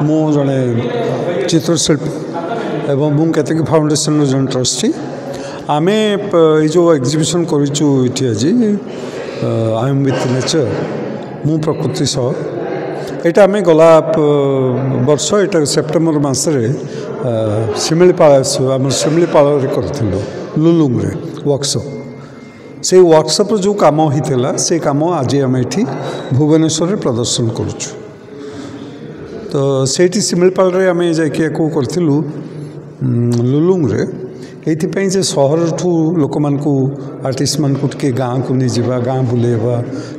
मु जड़े चित्रशिल्पी एवं मु केतकी फाउंडेशन जो ट्रस्टी आम जो एग्जिबिशन करूँ आज आई एम विथ नेचर मु प्रकृति सह यहाँ आम गला वर्ष यहाँ सेप्टेम्बर मसरे शिमिलीपाल आम शिमिलीपाल करूँ लुलुंग वर्कशॉप से वर्कशॉप जो काम होता से काम आज आम ये भुवनेश्वर प्रदर्शन करुँ तो सेठी शिमिलीपाल आम जाकि करूँ लुलुंग ये सहर ठू लोक मान आर्टिस्ट मान टे गाँ को नहीं जावा गाँ बुलेवा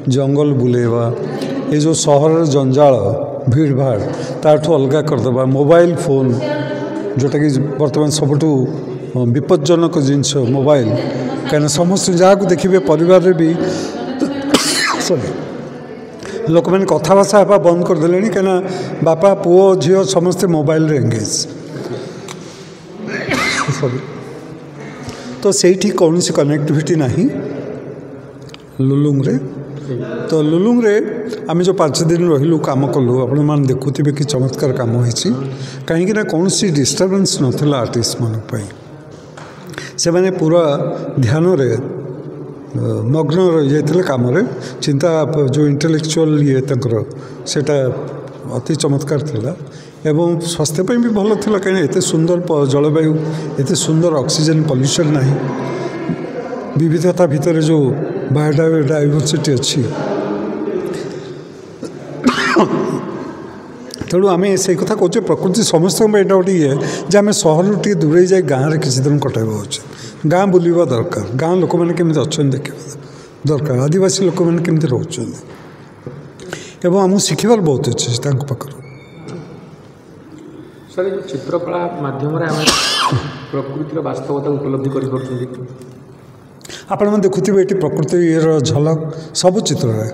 जंगल बुलेवा ये जो सहर जंजाल भीड़ भाड़ ताठू अलग करदे मोबाइल फोन जोटा कि बर्तमान सबुठू विपज्जनक जिनस मोबाइल कहीं समस्त जहाँ को देखिए परिवार भी सॉरी लोक मैंने कथाभाषा हाँ बंद करदे कहीं बापा पुओ झील समस्ते मोबाइल एंगेज सॉरी तो सेठी कौन सी कनेक्टिविटी नहीं लुलुंग रे तो लुलुंग रे आम जो 5 दिन रही काम कलु आपण मैंने देखुवे कि चमत्कार काम होती कहीं कौन सी डिस्टर्बेंस नाला आर्टिस्ट मान से मैंने पूरा ध्यान रे मग्न रही जाते काम चिंता जो इंटेलेक्चुअल ये सेटा अति चमत्कार थिला एवं स्वास्थ्य भी भल था कहीं एत सुंदर जलवायु एत सुंदर ऑक्सीजन पॉल्यूशन नहीं विविधता भितर जो बायोडाइवर्सिटी अच्छी तेणु आम से कथा कहे प्रकृति समस्त यहाँ गोटे ये जे आम सहर टे दूरे जाए गाँव में किसी दिन कटाइबा उचित गाँ बुलवा दरकार गाँ लोक मैंने केमी अच्छा देखा दरकार आदिवासी लोक मैंने केमी रोच एवं आमको शिखबार बहुत अच्छे पाखर सर जो चित्रकला माध्यम प्रकृतिर वास्तवता उपलब्धि कर आपण मैंने देखुवे ये प्रकृतिर झलक सब चित्र है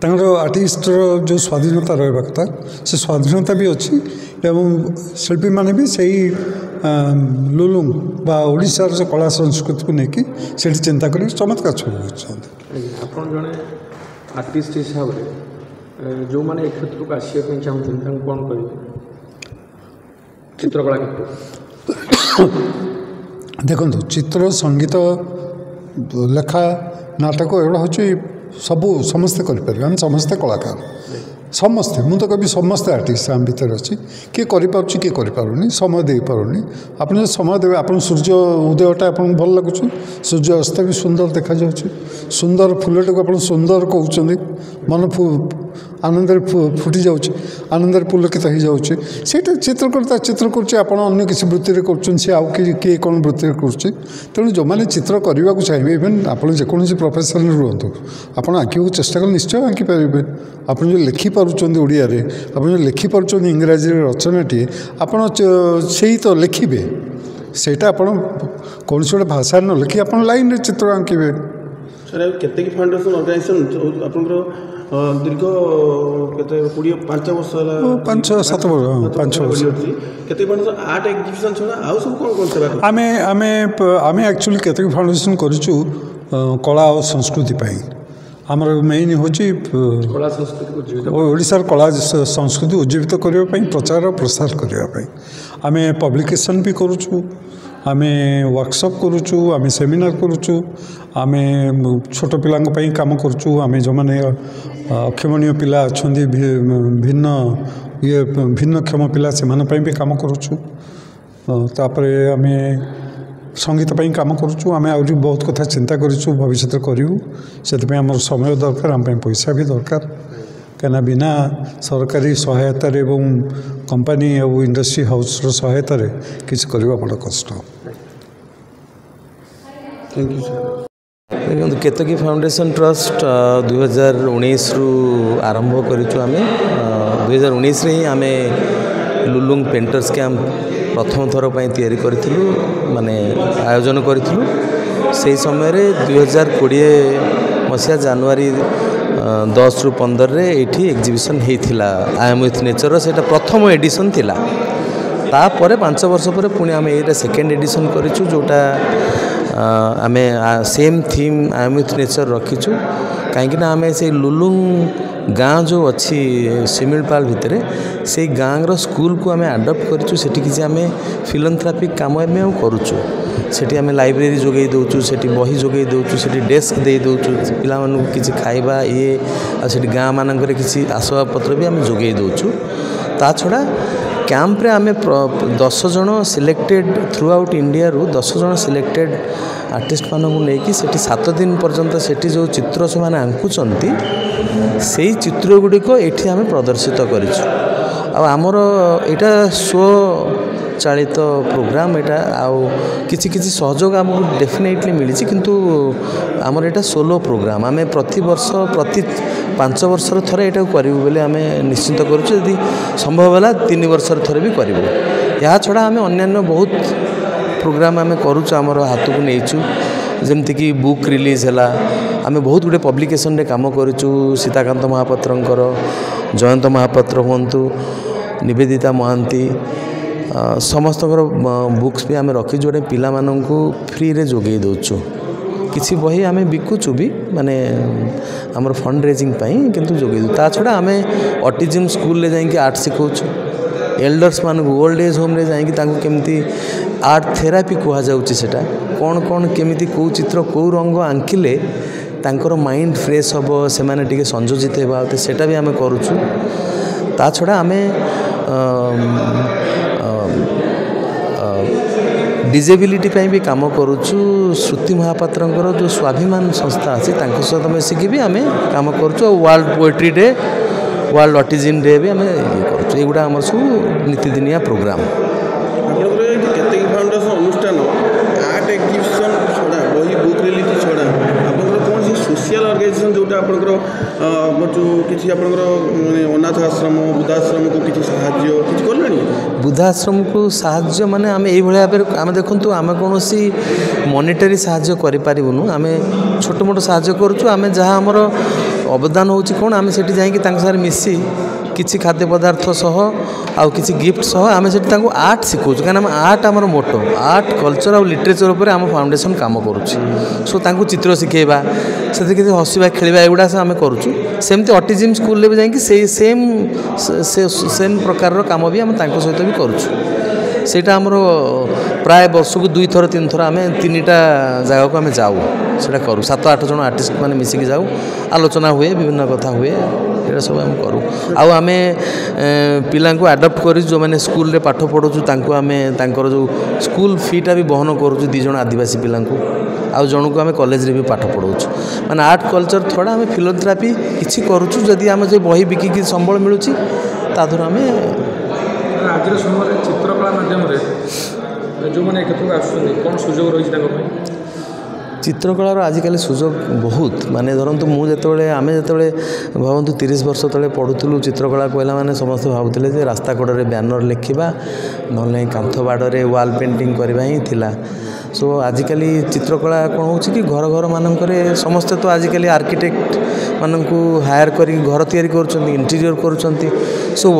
आर्टिस्ट जो स्वाधीनता रहा कथा से स्वाधीनता भी अच्छी एवं शिल्पी माने भी सही लुलुंग बा ओडिशार जो कला संस्कृति को लेकिन से चिंता कर चमत्कार छुड़ जड़े आर्टिस्ट हिसाब से जो मैंने क्षेत्र को आसपा चाहते कौन करेंगे चित्रकला क्षेत्र देखो चित्र संगीत लेखा नाटक एगुड़ा हूँ सबू समस्ते करें आम समस्ते कलाकार समस्ते मुझे कभी समस्ते आर्टिस्ट आम भर अच्छी किए करें किए करें समय दे पारे आप जो समय देवे आप सूर्य उदयटा आप भल लगुच सूर्य अस्त भी सुंदर देखा सुंदर फुलटा को आप सुंदर कहते मन आनंद फुटी जाऊँच आनंद पुलकित हो जाऊँच से चित्रकर्ता चित्र कर किसी वृत्ति कर किए कौन वृत्ति कर तेणु जो मैंने चित्र करने को चाहिए इवेन आप जेकोसी प्रोफेसन रुहतु आप आँखिक चेष्टा कर निश्चय आँखि पारे आप जो लिखिपुंट ओडिया आप जो लिखिपुंट इंग्राजी रचनाटी आप तो लिखे सेटा आप कौन गोटे भाषा न लिखि आप लाइन चित्र आंकिबे सर केतकी फाउंडेशन ऑर्गेनाइजेशन आपनकर दीर्घ केते 5 वर्ष 5-7 वर्ष 5 वर्ष केतकी फाउंडेशन आर्ट एग्जीबिशन छोड़ा आउ सब कोन कोन सेवा आमे आमे आमे एक्चुअली केतकी फाउंडेशन करिछु कला और संस्कृति पई आमर मेन होची कला संस्कृति ओडिशार कला संस्कृति उज्जीवित करबा पई प्रचार और प्रसार करबा पई आमे पब्लिकेशन भी करूछु आमे वर्कशॉप करूछु आमे सेमिनार करूछु आमे छोट पिलांग पई काम करूछु आमे जो माने अक्षमणीय पिला अछंदी भिन्न ये भिन्न क्षम पिला से मान पई भी काम करूछु तापरे आमे संगीत पई काम करूछु आमे आउरी बहुत कथा चिंता करूछु भविष्य करिवु सेते आमर समय दरकार आम पैसा भी दरकार कहीं बिना सरकारी सहायतार एवं कंपनी और इंडस्ट्री हाउस सहायतार किसी करवा बड़ा कष्ट। Thank you sir. देखो केतकी फाउंडेशन ट्रस्ट 2019 रु आरंभ करूँ आम 2019 रे ही आम लुलुंग पेंटर्स कैंप प्रथम थर पर तैयारी करूँ माने आयोजन करूँ से समय 2020 मसीहा जनवरी 10 रु 15 रे एठी एग्जीबिशन होता आई एम विथ नेचर से प्रथम एडिशन थिला तापर 5 वर्ष पर पुणी आम ये सेकेंड एडिशन करूँ जोटा आमे same theme I am with nature रखीचु कहीं आमे से लुलुंग गाँ जो अच्छी शिमिलपाल भितर से गाँव स्कूल को आमे आडप्ट करूँ से किसी फिलंथ्रापिक काम आम करुचु सेठी आमे लाइब्रेरी जोगई दउचु सेठी बही जोगई दउचु सेठी डेस्क दे दउचु पिला मानू किछि खाइबा ये आ सेठी गाँ मानकर किछि आसबाब पत्र भी आमे जोगई दउचु ता छड़ा कैंप रे आमे 10 जन सिलेक्टेड थ्रू आउट इंडिया रु 10 जन सिलेक्टेड आर्टिस्ट मानू नहीं सेठी 7 दिन पर्यंत सेठी जो चित्र से माने आंकुचंती सेही चित्र गुड़िक एठी आमे प्रदर्शित करिछु आ हमर एटा शो चालित प्रोग्राम एटा आउ किछि किछि सहयोग हमको डेफिनेटली मिली किंतु आमर एटा सोलो प्रोग्राम आमे प्रति वर्ष प्रति 5 वर्ष थरे एटा करिवु बेले आमे निश्चित करूछु यदि संभव होला 3 वर्ष थरे भी करिवु या छडा आमे अन्य बहुत प्रोग्राम आमे करूछु हमर हाथ को नेइछु जेमति कि बुक रिलीज हला आमे बहुत गुडे पब्लिकेशन रे काम करूछु सीताकांत महापात्रंकर जयंत महापात्र हुंतु निवेदिता महांती समस्त बुक्स भी आम रखी जोड़े पिला माननकु फ्री रे जोगई दउछु किसी बही आमे बिकुचु भी माने हमर फंड रेजिंग पई किंतु जोगई दउ ता छडा आमे ऑटिज्म स्कूल ले जाई आर्ट सिखौछु एल्डर्स मानकु ओल्ड एज होम रे जाई तांको केमती आर्ट थेरापी कुहा जाउची सेटा कोन कोन केमिति को चित्र को रंग आंकिले तांकर माइंड फ्रेश हबो से माने टिके संयोजित हेबा सेटा भी आमे करूछु ता छडा आमे डिजेबिलिटी भी काम करुचु श्रुति महापात्रंकर जो स्वाभिमान संस्था अच्छी सहित मिसिकी भी आम काम करुचु world poetry day world autism day भी आम ये गुड़ा आम सब नीतिदिनिया प्रोग्राम फाउंडेशन अनुष्ठान आर्ट एग्जिबिशन छड़ा बही बुक रिलीज छड़ा आपनकर कौन सी सोशल ऑर्गेनाइजेशन जोटा आपनकर जो किछि आपनकर माने अनाथ आश्रम वृद्धाश्रम को किछि सहाय्य किछि करलानी वृद्धाश्रम को साहाय्य माने आम ये भाव आम देखु आम कौन मॉनिटरी साहाय्य करूँ आम छोट मोट साहाय्य करुँ आम जहाँ आमर अवदान होची कौन आम सेठी जाइए साथ मिसी किसी खाद्य पदार्थ सह आउ किसी गिफ्ट सह आम से आर्ट शिखौଛୁ कहीं आर्ट आमर मोटो आर्ट कल्चर और लिटरेचर उपर आम फाउंडेशन काम करुच्ची सो तांको चित्र शिखेबा से किसी हसवा खेलवा एगुड़ा आम करुच्छु सेमती ऑटिज्म स्कूल भी जाइए सेम प्रकार काम भी आम सहित भी करुच्छु सेटा आमर प्राय वर्ष को 2 थर 3 थर आम 3टा जगह को आम जाऊ से करूँ 7-8 जन आर्टिस्ट मैंने मिसिकी जाऊ आलोचना हुए विभिन्न कथा हुए ये सब आम करूँ आउ आम पिला आडप्ट कर जो मैंने स्कूल रे पाठ पढ़ुचु तांकर जो स्कूल फीटा भी बहन करुँ 2 जन आदिवासी पिला आउ जन को आम कॉलेज रे भी पाठ पढ़ाऊँ माने आर्ट कल्चर थोड़ा आम फिलोथेरापी किसी करुँ जदि आम जो बही बिकिकी संबल मिलूँ तादर आम आज समय चित्रकला माध्यम जो मैंने क्षेत्र आसुँच कौन सुजोग रही चित्रकलार आजिकल सुजोग बहुत माने धरतु मुझे आम जो भावतु 30 वर्ष तले पढ़ुलु चित्रकला कहला माने समस्त भावुले जे रास्ता कड़े बैनर लिखा ना कांथ बाड़े वाल पेंटिंग करवा ही थिला सो आजिकल चित्रकला कौन हो कि घर घर मानक समस्ते तो आजिकल आर्किटेक्ट मानू हायर कर घर तैयारी कर इंटीरियर कर सो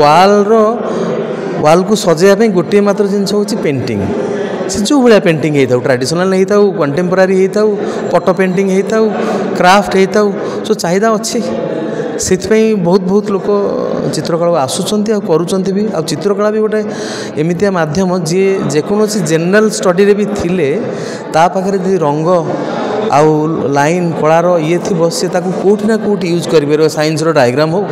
वाल को सजाइवाई गोटे मात्र जिनस हूँ पेंटिंग से जो भाया पेंटिंग होता ट्रेडिशनल होता कंटेम्पोरारी होता पट पेंटिंग होता क्राफ्ट होता सो चाहिदा अच्छी से बहुत लोक चित्रकला आसुँच करुँच भी आ चित्रकला भी गोटे एमतिया मध्यम जी जेकोसी जेनराल स्टडी भी थिले ता पाखरे यदि रंग आउ लाइन कलार ये थी सी कौटी ना कौटी यूज कर साइंस डायग्राम हो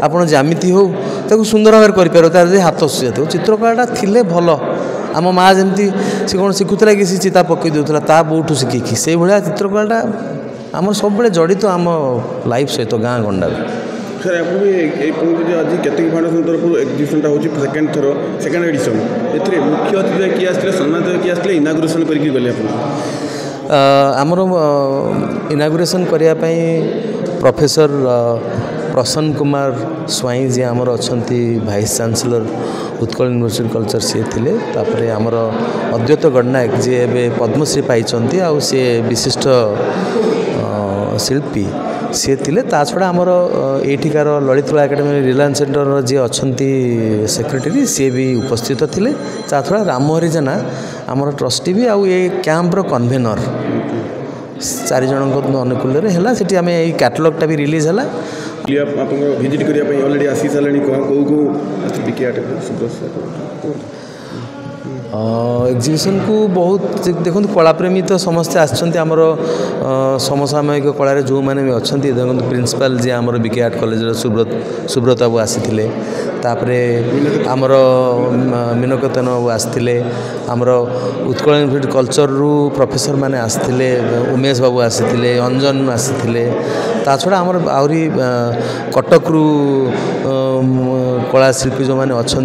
आपड़ जामिति हो ताको सुंदर भाव कर तार हाथ सुझा चित्रकला थिले भल आम माँ जमी सी कौन शिखुला कि चिता पकई दूसरा ता बोटू शिखिकी से भाया चित्रकला आम सब जड़ित आम लाइफ सहित गाँ गंडा सर आप आज केतकी फाउंडेशन तरफ एक्जिबिशन होची सेकेंड एडिशन ए मुख्य अतिथि किए आसते सम्मानित किए आसते इनागुरेसन करके गले आमर इनागुरेसन करने प्रोफेसर प्रसन्न कुमार स्वाई जी आमर अच्छा vice chancellor Utkal university culture सी थे तापर आमर अद्वैत गणनायक जी ए पद्मश्री पाई सी विशिष्ट शिल्पी सी थिले ता छड़ा आमर एठिकार ललितकला एकाडेमी रिलायंस सेंटर जी अच्छी सेक्रेटरी सी भी उपस्थित थिले ता छड़ा रामहरि जेना आमर ट्रस्टी भी आउ ये कैंपर कन्वेनर 4 जन अनुकूल है से आम ये कैटलॉगटा भी रिलीज है आप विजिट करने ऑलरेडी आसी सारे कौ एग्जीबिशन को बहुत देखो कलाप्रेमी तो समस्ते आमर समसामयिक कलार जो मैंने भी अच्छा देखो प्रिंसिपल जी आमर बीके आर्ट कॉलेज सुब्रत बाबू आसी तापरे आमर मीनकेतन बाबू आसते आमर उत्कल यूनिवर्सिटी कल्चर रु प्रोफेसर मैंने आसते उमेश बाबू आसते अंजन आसते ता छड़ा आमर आहरी कटक्रु कला शिल्पी जो मैंने अच्छा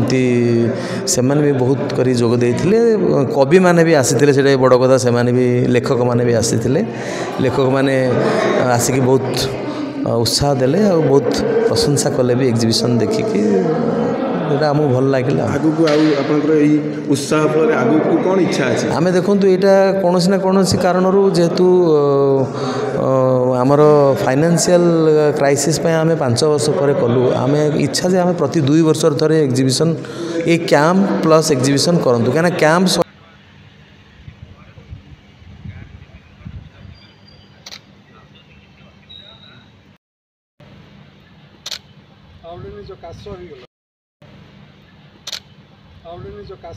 से भी बहुत करी जोग देते कवि मैंने भी आसी से बड़ कथा से भी लेखक मैंने भी आसी लेखक मैंने आसिक बहुत उत्साह देले और बहुत प्रशंसा कले भी एग्जीबिशन देखिकी आमको भल लगे उत्साह आगू कौन इच्छा अच्छे आम देखो यहाँ कौन ना कौन कारण जेहेतु आमर फाइनेंशियल क्राइसिस आम 5 वर्ष पर कलु आम इच्छा जे आम प्रति 2 वर्ष थे एग्जीबिशन ये कैंप प्लस एग्जीबिशन करूँ कहीं कैंप आवडे निज काश